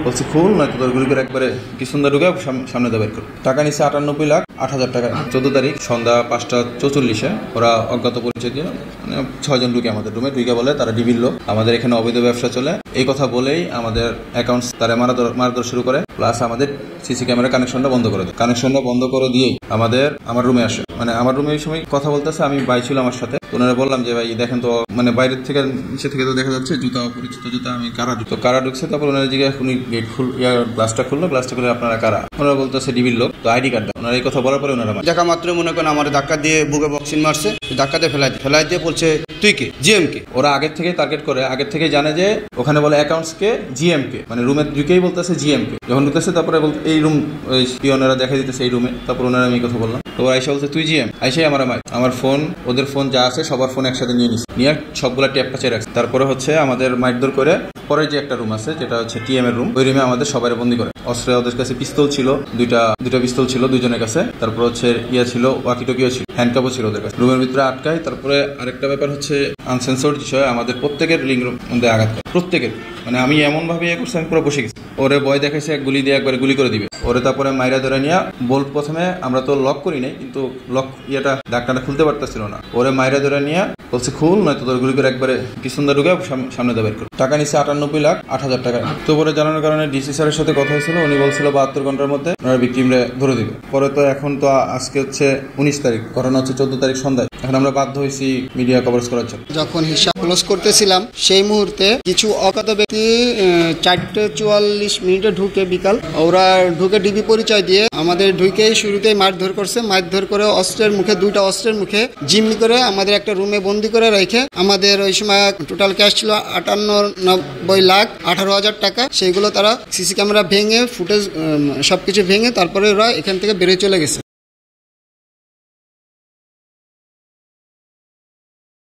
বলছি খুল না তোদের গুলি করে একবারে কি সুন্দর ঢুকে সামনে দেবে বের করে টাকা নিচ্ছে 98,08,000 টাকা। 14 তারিখ সন্ধ্যা 5:44 ওরা অজ্ঞাত পরিচয় দিয়ে মানে 6 জন ঢুকে আমাদের রুমে ঢুকে বলে তারা ডিবির লোক, আমাদের এখানে অবৈধ ব্যবসা চলে। এই কথা বলেই আমাদের অ্যাকাউন্টস তারা মারধর শুরু করে, প্লাস আমাদের সিসি ক্যামেরা কানেকশনটা বন্ধ করে দেয়। কানেকশনটা বন্ধ করে দিয়েই আমার রুমে আসে, মানে আমার রুমে এই সময় কথা বলতেছে, আমি ভাই ছিল আমার সাথে। ওনারা বললাম যে ভাই দেখেন তো, মানে বাইরের থেকে নিচে থেকে তো দেখা যাচ্ছে জুতা, অপরিচিত জুতা, আমি কারা ঢুকছে। তারপর ওনারা জিজ্ঞাসা উনি গেট গ্লাসটা খুললো আপনারা কারা, ওনারা বলতেছে ডিবির লোক, তো আইডি কার্ড। ওনারা এই কথা বলার পরে ওনারা দেখা মাত্র মনে করেন আমার ধাক্কা দিয়ে বুকে বক্সিং মারছে, ধাক্কাতে ফেলাই দিয়ে বলছে তুই কে, জিএম কে। ওরা আগের থেকে টার্গেট করে, আগের থেকে জানে যে ওখানে বলে অ্যাকাউন্টস কে, জিএম কে, মানে রুমে ঢুকেই বলতেছে জিএম কে। যখন ঢুকতেছে তারপরে এই রুম পিওনেরা দেখা দিতেছে এই রুমে, তারপর ওনারা আমি কথা বললাম, তো আইসা বলছে তুই জিএম। আইসাই আমার ফোন, ওদের ফোন যা আছে সবার ফোন একসাথে নিয়ে সবগুলা ট্যাপ কাছে রাখছে। তারপরে হচ্ছে আমাদের মারধর করে পরে যে একটা রুম আছে যেটা হচ্ছে টিএম এর রুম, ওই রুমে আমাদের সবাই বন্দি করে। অস্ত্রে ওদের কাছে পিস্তল ছিল, দুইটা পিস্তল ছিল দুইজনের কাছে। তারপর হচ্ছে ছিল ওয়াকিটকিও ছিল, হ্যান্ডকাপও ছিল ওদের কাছে। রুমের ভিতরে আটকায়। তারপরে আরেকটা ব্যাপার হচ্ছে আনসেন্সর্ড বিষয়, আমাদের প্রত্যেকের লিঙ্গ মধ্যে আঘাত করে, প্রত্যেকের। মানে আমি এমন ভাবে করছি, আমি পুরো বসে গেছি। ওরে ভয় দেখাইছে এক গুলি দিয়ে একবারে গুলি করে দিবে ওরে। তারপরে মাইরা ধরে নিয়ে প্রথমে আমরা তো লক করি নাই, কিন্তু লক ঢাকনাটা খুলতে পারতেছিল না। ওরে মাইরা ধরে নিয়ে বলছে খুল নয় তোদের গুলি করে একবারে কি সুন্দর ঢুকে সামনে দেবে বের করে টাকা নিচ্ছে 98,08,000 টাকা। তো পরে জানানোর কারণে ডিসি স্যারের সাথে কথা হয়েছিল, উনি বলছিল 72 ঘন্টার মধ্যে ওনারা ভিকটিমরে ধরে দিবে। পরে তো এখন তো আজকে হচ্ছে 19 তারিখ, ঘটনা হচ্ছে 14 তারিখ সন্ধ্যায়। এখন আমরা বাধ্য হয়েছি মিডিয়া কভারেজ করার জন্য। যখন হিসাব ক্লোজ করতেছিলাম সেই মুহূর্তে কিছু অজ্ঞাত ব্যক্তি 4:44 ঢুকে বিকাল, ওরা ঢুকে ডিবি পরিচয় দিয়ে আমাদের ঢুকেই শুরুতেই মারধর করছে। মারধর করে দুইটা অস্ত্রের মুখে জিম্মি করে আমাদের একটা রুমে বন্দি করে রেখে, আমাদের ওই সময় টোটাল ক্যাশ ছিল 98,18,000 টাকা। সেইগুলো তারা সিসি ক্যামেরা ভেঙে, ফুটেজ সবকিছু ভেঙে তারপরে ওরা এখান থেকে বেরিয়ে চলে গেছে।